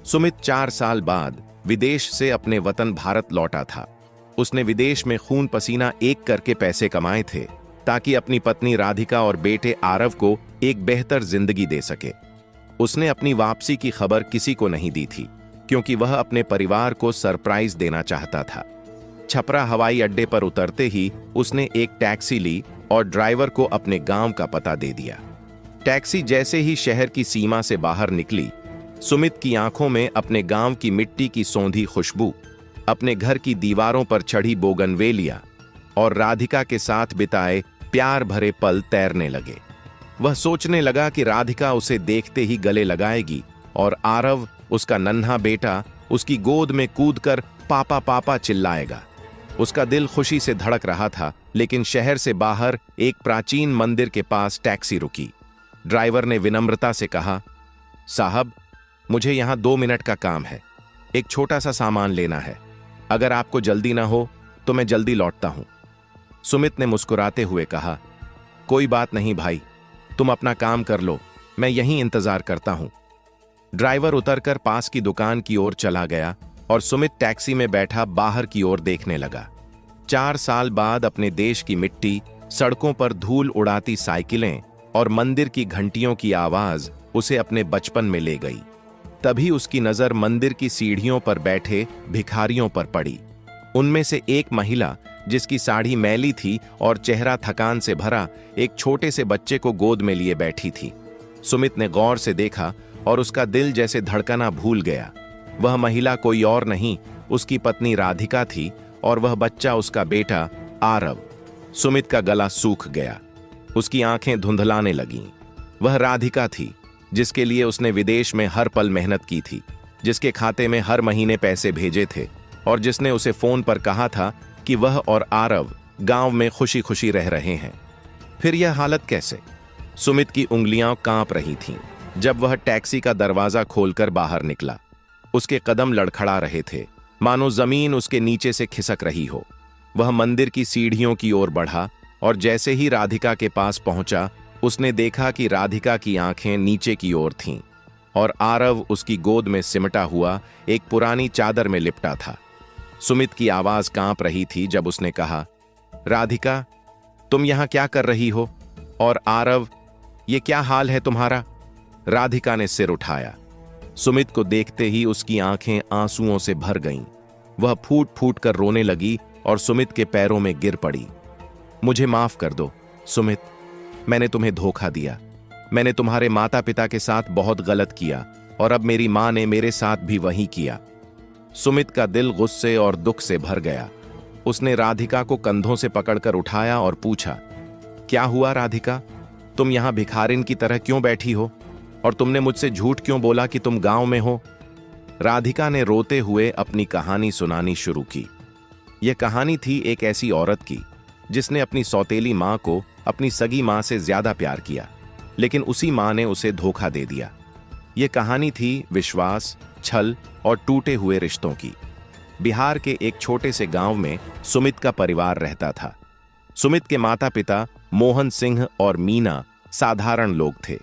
सुमित 4 साल बाद विदेश से अपने वतन भारत लौटा था। उसने विदेश में खून पसीना एक करके पैसे कमाए थे ताकि अपनी पत्नी राधिका और बेटे आरव को एक बेहतर जिंदगी दे सके। उसने अपनी वापसी की खबर किसी को नहीं दी थी क्योंकि वह अपने परिवार को सरप्राइज देना चाहता था। छपरा हवाई अड्डे पर उतरते ही उसने एक टैक्सी ली और ड्राइवर को अपने गांव का पता दे दिया। टैक्सी जैसे ही शहर की सीमा से बाहर निकली, सुमित की आंखों में अपने गांव की मिट्टी की सौंधी खुशबू, अपने घर की दीवारों पर चढ़ी बोगनवेलिया और राधिका के साथ बिताए प्यार भरे पल तैरने लगे। वह सोचने लगा कि राधिका उसे देखते ही गले लगाएगी और आरव, उसका नन्हा बेटा, उसकी गोद में कूदकर पापा पापा चिल्लाएगा। उसका दिल खुशी से धड़क रहा था, लेकिन शहर से बाहर एक प्राचीन मंदिर के पास टैक्सी रुकी। ड्राइवर ने विनम्रता से कहा, साहब, मुझे यहां 2 मिनट का काम है। एक छोटा सा सामान लेना है। अगर आपको जल्दी ना हो तो मैं जल्दी लौटता हूं। सुमित ने मुस्कुराते हुए कहा, कोई बात नहीं भाई, तुम अपना काम कर लो, मैं यहीं इंतजार करता हूं। ड्राइवर उतरकर पास की दुकान की ओर चला गया और सुमित टैक्सी में बैठा बाहर की ओर देखने लगा। 4 साल बाद अपने देश की मिट्टी, सड़कों पर धूल उड़ाती साइकिलें और मंदिर की घंटियों की आवाज उसे अपने बचपन में ले गई। तभी उसकी नजर मंदिर की सीढ़ियों पर बैठे भिखारियों पर पड़ी। उनमें से एक महिला, जिसकी साड़ी मैली थी और चेहरा थकान से भरा, एक छोटे से बच्चे को गोद में लिए बैठी थी। सुमित ने गौर से देखा और उसका दिल जैसे धड़कना भूल गया। वह महिला कोई और नहीं, उसकी पत्नी राधिका थी और वह बच्चा उसका बेटा आरव। सुमित का गला सूख गया, उसकी आंखें धुंधलाने लगीं। वह राधिका थी जिसके लिए उसने विदेश में हर पल मेहनत की थी, जिसके खाते में हर महीने पैसे भेजे थे और जिसने उसे फोन पर कहा था कि वह और आरव गांव में खुशी खुशी रह रहे हैं। फिर यह हालत कैसे? सुमित की उंगलियां कांप रही थीं जब वह टैक्सी का दरवाजा खोलकर बाहर निकला। उसके कदम लड़खड़ा रहे थे, मानो जमीन उसके नीचे से खिसक रही हो। वह मंदिर की सीढ़ियों की ओर बढ़ा और जैसे ही राधिका के पास पहुंचा, उसने देखा कि राधिका की आंखें नीचे की ओर थीं और आरव उसकी गोद में सिमटा हुआ एक पुरानी चादर में लिपटा था। सुमित की आवाज कांप रही थी जब उसने कहा, राधिका, तुम यहां क्या कर रही हो? और आरव, ये क्या हाल है तुम्हारा? राधिका ने सिर उठाया। सुमित को देखते ही उसकी आंखें आंसुओं से भर गईं। वह फूट फूट कर रोने लगी और सुमित के पैरों में गिर पड़ी। मुझे माफ कर दो सुमित, मैंने तुम्हें धोखा दिया। मैंने तुम्हारे माता पिता के साथ बहुत गलत किया और अब मेरी मां ने मेरे साथ भी वही किया। सुमित का दिल गुस्से और दुख से भर गया। उसने राधिका को कंधों से पकड़कर उठाया और पूछा, क्या हुआ राधिका? तुम यहां भिखारिन की तरह क्यों बैठी हो? और तुमने मुझसे झूठ क्यों बोला कि तुम गांव में हो? राधिका ने रोते हुए अपनी कहानी सुनानी शुरू की। यह कहानी थी एक ऐसी औरत की जिसने अपनी सौतेली मां को अपनी सगी मां से ज्यादा प्यार किया, लेकिन उसी मां ने उसे धोखा दे दिया। यह कहानी थी विश्वास, छल और टूटे हुए रिश्तों की। बिहार के एक छोटे से गांव में सुमित का परिवार रहता था। सुमित के माता पिता मोहन सिंह और मीना साधारण लोग थे।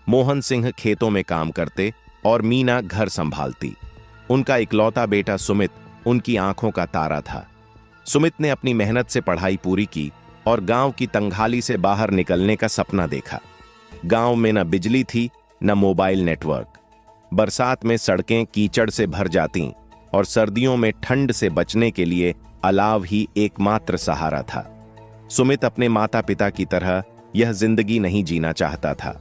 मोहन सिंह खेतों में काम करते और मीना घर संभालती। उनका इकलौता बेटा सुमित उनकी आंखों का तारा था। सुमित ने अपनी मेहनत से पढ़ाई पूरी की और गांव की तंगहाली से बाहर निकलने का सपना देखा। गांव में न बिजली थी, न मोबाइल नेटवर्क। बरसात में सड़कें कीचड़ से भर जातीं और सर्दियों में ठंड से बचने के लिए अलाव ही एकमात्र सहारा था। सुमित अपने माता पिता की तरह यह जिंदगी नहीं जीना चाहता था।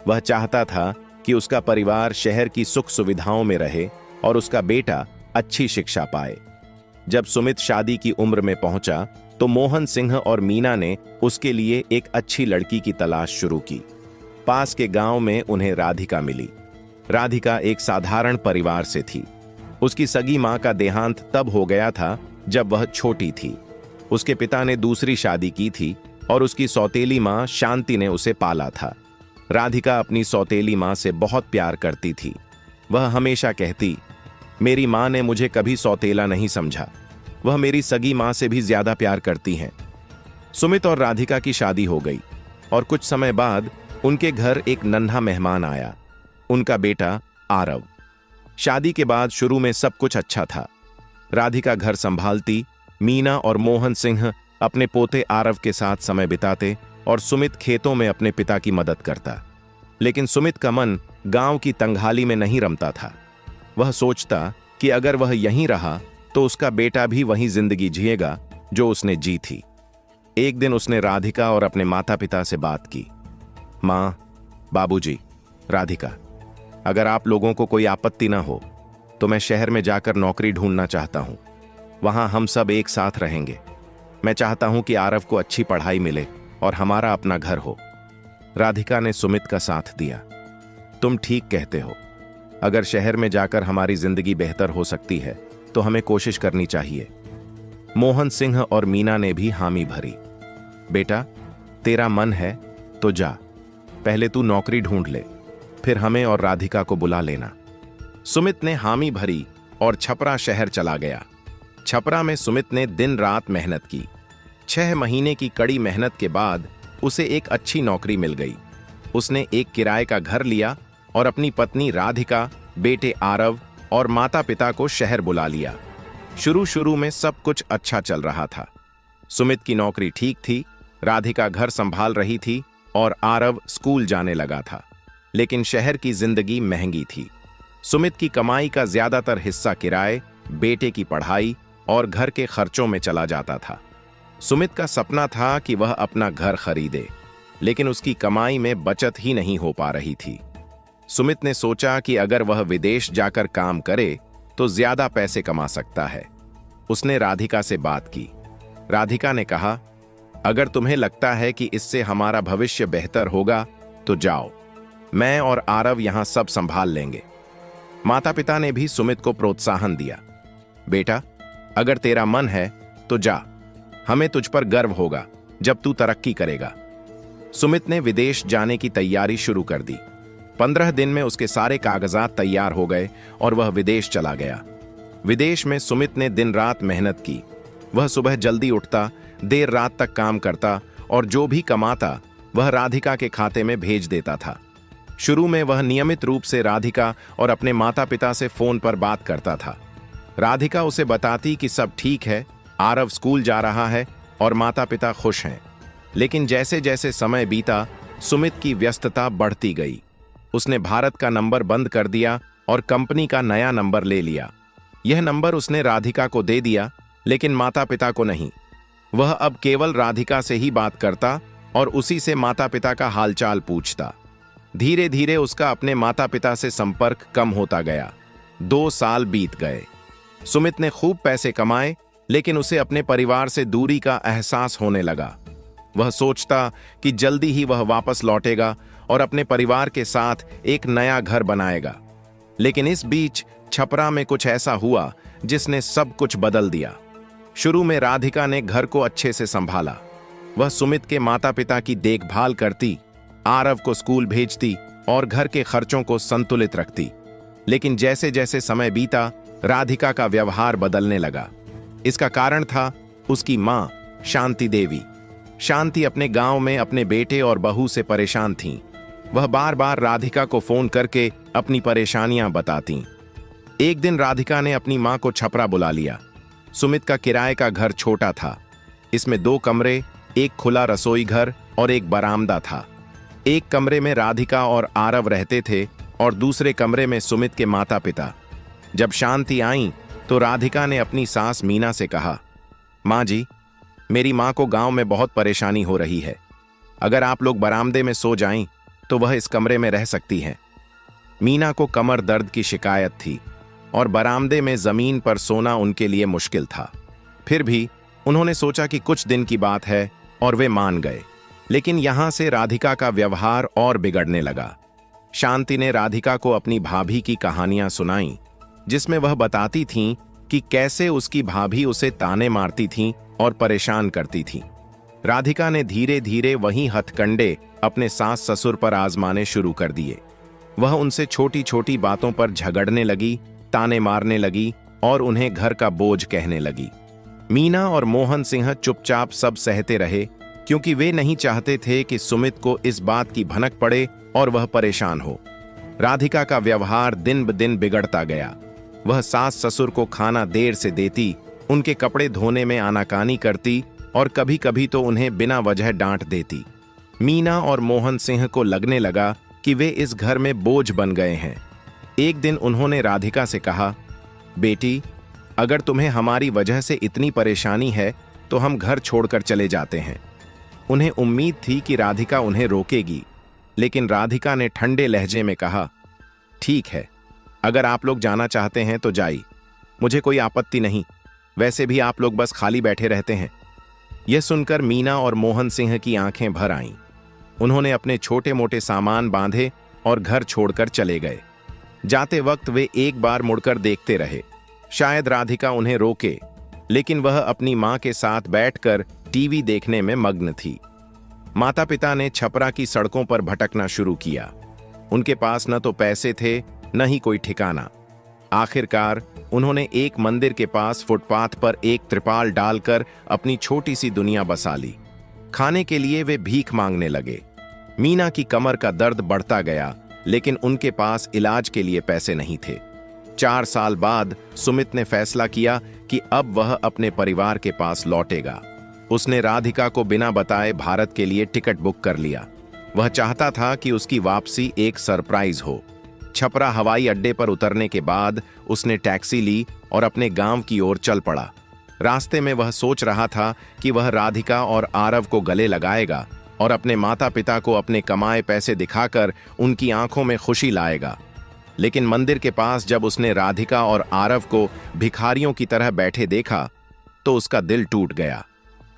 वह चाहता था कि उसका परिवार शहर की सुख सुविधाओं में रहे और उसका बेटा अच्छी शिक्षा पाए। जब सुमित शादी की उम्र में पहुंचा तो मोहन सिंह और मीना ने उसके लिए एक अच्छी लड़की की तलाश शुरू की। पास के गांव में उन्हें राधिका मिली। राधिका एक साधारण परिवार से थी। उसकी सगी मां का देहांत तब हो गया था जब वह छोटी थी। उसके पिता ने दूसरी शादी की थी और उसकी सौतेली मां शांति ने उसे पाला था। राधिका अपनी सौतेली मां से बहुत प्यार करती थी। वह हमेशा कहती, मेरी मां ने मुझे कभी सौतेला नहीं समझा, वह मेरी सगी मां से भी ज्यादा प्यार करती हैं। सुमित और राधिका की शादी हो गई और कुछ समय बाद उनके घर एक नन्हा मेहमान आया, उनका बेटा आरव। शादी के बाद शुरू में सब कुछ अच्छा था। राधिका घर संभालती, मीना और मोहन सिंह अपने पोते आरव के साथ समय बिताते और सुमित खेतों में अपने पिता की मदद करता। लेकिन सुमित का मन गांव की तंगहाली में नहीं रमता था। वह सोचता कि अगर वह यहीं रहा तो उसका बेटा भी वही जिंदगी जिएगा जो उसने जी थी। एक दिन उसने राधिका और अपने माता पिता से बात की। माँ, बाबूजी, राधिका, अगर आप लोगों को कोई आपत्ति ना हो तो मैं शहर में जाकर नौकरी ढूंढना चाहता हूं। वहां हम सब एक साथ रहेंगे। मैं चाहता हूं कि आरव को अच्छी पढ़ाई मिले और हमारा अपना घर हो। राधिका ने सुमित का साथ दिया। तुम ठीक कहते हो। अगर शहर में जाकर हमारी जिंदगी बेहतर हो सकती है तो हमें कोशिश करनी चाहिए। मोहन सिंह और मीना ने भी हामी भरी। बेटा, तेरा मन है तो जा, पहले तू नौकरी ढूंढ ले, फिर हमें और राधिका को बुला लेना। सुमित ने हामी भरी और छपरा शहर चला गया। छपरा में सुमित ने दिन रात मेहनत की। 6 महीने की कड़ी मेहनत के बाद उसे एक अच्छी नौकरी मिल गई। उसने एक किराए का घर लिया और अपनी पत्नी राधिका, बेटे आरव और माता पिता को शहर बुला लिया। शुरू में सब कुछ अच्छा चल रहा था। सुमित की नौकरी ठीक थी, राधिका घर संभाल रही थी और आरव स्कूल जाने लगा था। लेकिन शहर की जिंदगी महंगी थी। सुमित की कमाई का ज्यादातर हिस्सा किराए, बेटे की पढ़ाई और घर के खर्चों में चला जाता था। सुमित का सपना था कि वह अपना घर खरीदे, लेकिन उसकी कमाई में बचत ही नहीं हो पा रही थी। सुमित ने सोचा कि अगर वह विदेश जाकर काम करे तो ज्यादा पैसे कमा सकता है। उसने राधिका से बात की। राधिका ने कहा, अगर तुम्हें लगता है कि इससे हमारा भविष्य बेहतर होगा तो जाओ, मैं और आरव यहां सब संभाल लेंगे। माता पिता ने भी सुमित को प्रोत्साहन दिया। बेटा, अगर तेरा मन है तो जा, हमें तुझ पर गर्व होगा जब तू तरक्की करेगा। सुमित ने विदेश जाने की तैयारी शुरू कर दी। 15 दिन में उसके सारे कागजात तैयार हो गए और वह विदेश चला गया। विदेश में सुमित ने दिन रात मेहनत की। वह सुबह जल्दी उठता, देर रात तक काम करता और जो भी कमाता वह राधिका के खाते में भेज देता था। शुरू में वह नियमित रूप से राधिका और अपने माता पिता से फोन पर बात करता था। राधिका उसे बताती कि सब ठीक है, आरव स्कूल जा रहा है और माता पिता खुश हैं। लेकिन जैसे जैसे समय बीता, सुमित की व्यस्तता बढ़ती गई। उसने भारत का नंबर बंद कर दिया और कंपनी का नया नंबर ले लिया। यह नंबर उसने राधिका को दे दिया, लेकिन माता पिता को नहीं। वह अब केवल राधिका से ही बात करता और उसी से माता पिता का हालचाल पूछता। धीरे धीरे उसका अपने माता पिता से संपर्क कम होता गया। 2 साल बीत गए। सुमित ने खूब पैसे कमाए, लेकिन उसे अपने परिवार से दूरी का एहसास होने लगा। वह सोचता कि जल्दी ही वह वापस लौटेगा और अपने परिवार के साथ एक नया घर बनाएगा। लेकिन इस बीच छपरा में कुछ ऐसा हुआ जिसने सब कुछ बदल दिया। शुरू में राधिका ने घर को अच्छे से संभाला। वह सुमित के माता पिता की देखभाल करती, आरव को स्कूल भेजती और घर के खर्चों को संतुलित रखती। लेकिन जैसे जैसे समय बीता, राधिका का व्यवहार बदलने लगा। इसका कारण था उसकी मां शांति देवी। शांति अपने गांव में अपने बेटे और बहू से परेशान थीं। वह बार बार राधिका को फोन करके अपनी परेशानियां बताती। एक दिन राधिका ने अपनी मां को छपरा बुला लिया। सुमित का किराए का घर छोटा था। इसमें 2 कमरे, एक खुला रसोई घर और एक बरामदा था। एक कमरे में राधिका और आरव रहते थे और दूसरे कमरे में सुमित के माता पिता। जब शांति आई तो राधिका ने अपनी सास मीना से कहा, माँ जी, मेरी माँ को गांव में बहुत परेशानी हो रही है। अगर आप लोग बरामदे में सो जाएं तो वह इस कमरे में रह सकती हैं। मीना को कमर दर्द की शिकायत थी और बरामदे में जमीन पर सोना उनके लिए मुश्किल था। फिर भी उन्होंने सोचा कि कुछ दिन की बात है और वे मान गए। लेकिन यहां से राधिका का व्यवहार और बिगड़ने लगा। शांति ने राधिका को अपनी भाभी की कहानियां सुनाईं, जिसमें वह बताती थीं कि कैसे उसकी भाभी उसे ताने मारती थीं और परेशान करती थीं। राधिका ने धीरे धीरे वही हथकंडे अपने सास ससुर पर आजमाने शुरू कर दिए। वह उनसे छोटी छोटी बातों पर झगड़ने लगी, ताने मारने लगी और उन्हें घर का बोझ कहने लगी। मीना और मोहन सिंह चुपचाप सब सहते रहे, क्योंकि वे नहीं चाहते थे कि सुमित को इस बात की भनक पड़े और वह परेशान हो। राधिका का व्यवहार दिन ब दिन बिगड़ता गया। वह सास ससुर को खाना देर से देती, उनके कपड़े धोने में आनाकानी करती और कभी कभी तो उन्हें बिना वजह डांट देती। मीना और मोहन सिंह को लगने लगा कि वे इस घर में बोझ बन गए हैं। एक दिन उन्होंने राधिका से कहा, बेटी, अगर तुम्हें हमारी वजह से इतनी परेशानी है तो हम घर छोड़कर चले जाते हैं। उन्हें उम्मीद थी कि राधिका उन्हें रोकेगी, लेकिन राधिका ने ठंडे लहजे में कहा, ठीक है, अगर आप लोग जाना चाहते हैं तो जाइए, मुझे कोई आपत्ति नहीं, वैसे भी आप लोग बस खाली बैठे रहते हैं। यह सुनकर मीना और मोहन सिंह की आंखें भर आईं। उन्होंने अपने छोटे मोटे सामान बांधे और घर छोड़कर चले गए। जाते वक्त वे एक बार मुड़कर देखते रहे, शायद राधिका उन्हें रोके, लेकिन वह अपनी मां के साथ बैठकर टीवी देखने में मग्न थी। माता पिता ने छपरा की सड़कों पर भटकना शुरू किया। उनके पास न तो पैसे थे, न ही कोई ठिकाना। आखिरकार उन्होंने एक मंदिर के पास फुटपाथ पर एक त्रिपाल डालकर अपनी छोटी सी दुनिया बसा ली। खाने के लिए वे भीख मांगने लगे। मीना की कमर का दर्द बढ़ता गया, लेकिन उनके पास इलाज के लिए पैसे नहीं थे। 4 साल बाद सुमित ने फैसला किया कि अब वह अपने परिवार के पास लौटेगा। उसने राधिका को बिना बताए भारत के लिए टिकट बुक कर लिया। वह चाहता था कि उसकी वापसी एक सरप्राइज हो। छपरा हवाई अड्डे पर उतरने के बाद उसने टैक्सी ली और अपने गांव की ओर चल पड़ा। रास्ते में वह सोच रहा था कि वह राधिका और आरव को गले लगाएगा और अपने माता पिता को अपने कमाए पैसे दिखाकर उनकी आंखों में खुशी लाएगा। लेकिन मंदिर के पास जब उसने राधिका और आरव को भिखारियों की तरह बैठे देखा तो उसका दिल टूट गया।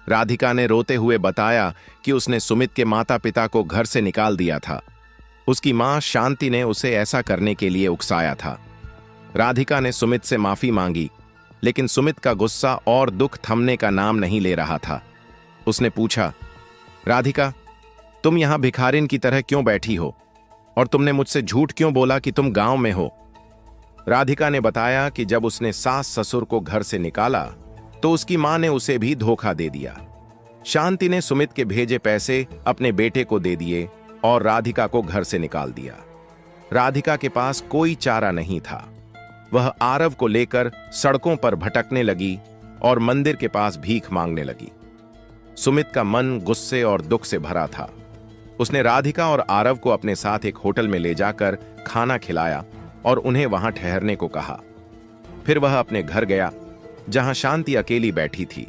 राधिका ने रोते हुए बताया कि उसने सुमित के माता पिता को घर से निकाल दिया था। उसकी मां शांति ने उसे ऐसा करने के लिए उकसाया था। राधिका ने सुमित से माफी मांगी, लेकिन सुमित का गुस्सा और दुख थमने का नाम नहीं ले रहा था। उसने पूछा, राधिका, तुम यहां भिखारिन की तरह क्यों बैठी हो और तुमने मुझसे झूठ क्यों बोला कि तुम गांव में हो? राधिका ने बताया कि जब उसने सास ससुर को घर से निकाला तो उसकी मां ने उसे भी धोखा दे दिया। शांति ने सुमित के भेजे पैसे अपने बेटे को दे दिए और राधिका को घर से निकाल दिया। राधिका के पास कोई चारा नहीं था। वह आरव को लेकर सड़कों पर भटकने लगी और मंदिर के पास भीख मांगने लगी। सुमित का मन गुस्से और दुख से भरा था। उसने राधिका और आरव को अपने साथ एक होटल में ले जाकर खाना खिलाया और उन्हें वहां ठहरने को कहा। फिर वह अपने घर गया, जहां शांति अकेली बैठी थी।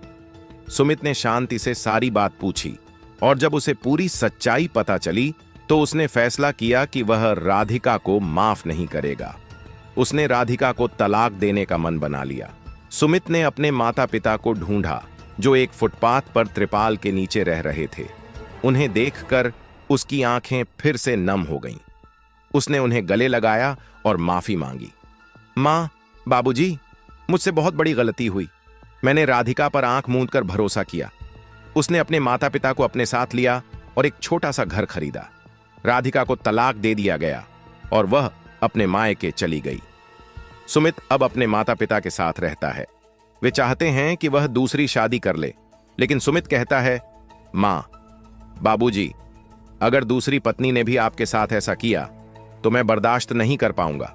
सुमित ने शांति से सारी बात पूछी और जब उसे पूरी सच्चाई पता चली तो उसने फैसला किया कि वह राधिका को माफ नहीं करेगा। उसने राधिका को तलाक देने का मन बना लिया। सुमित ने अपने माता पिता को ढूंढा, जो एक फुटपाथ पर त्रिपाल के नीचे रह रहे थे। उन्हें देखकर उसकी आंखें फिर से नम हो गईं। उसने उन्हें गले लगाया और माफी मांगी। मां, बाबूजी, मुझसे बहुत बड़ी गलती हुई। मैंने राधिका पर आंख मूंद कर भरोसा किया। उसने अपने माता पिता को अपने साथ लिया और एक छोटा सा घर खरीदा। राधिका को तलाक दे दिया गया और वह अपने मायके चली गई। सुमित अब अपने माता पिता के साथ रहता है। वे चाहते हैं कि वह दूसरी शादी कर ले, लेकिन सुमित कहता है, मां, बाबूजी, अगर दूसरी पत्नी ने भी आपके साथ ऐसा किया तो मैं बर्दाश्त नहीं कर पाऊंगा।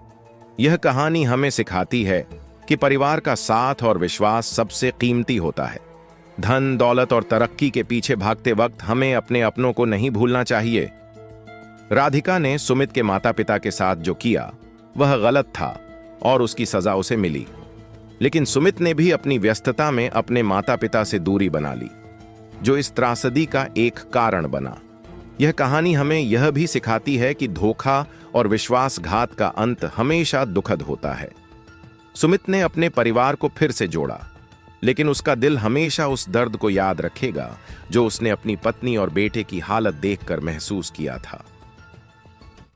यह कहानी हमें सिखाती है कि परिवार का साथ और विश्वास सबसे कीमती होता है। धन, दौलत और तरक्की के पीछे भागते वक्त हमें अपने अपनों को नहीं भूलना चाहिए। राधिका ने सुमित के माता पिता के साथ जो किया वह गलत था और उसकी सजा उसे मिली, लेकिन सुमित ने भी अपनी व्यस्तता में अपने माता पिता से दूरी बना ली, जो इस त्रासदी का एक कारण बना। यह कहानी हमें यह भी सिखाती है कि धोखा और विश्वासघात का अंत हमेशा दुखद होता है। सुमित ने अपने परिवार को फिर से जोड़ा, लेकिन उसका दिल हमेशा उस दर्द को याद रखेगा जो उसने अपनी पत्नी और बेटे की हालत देखकर महसूस किया था।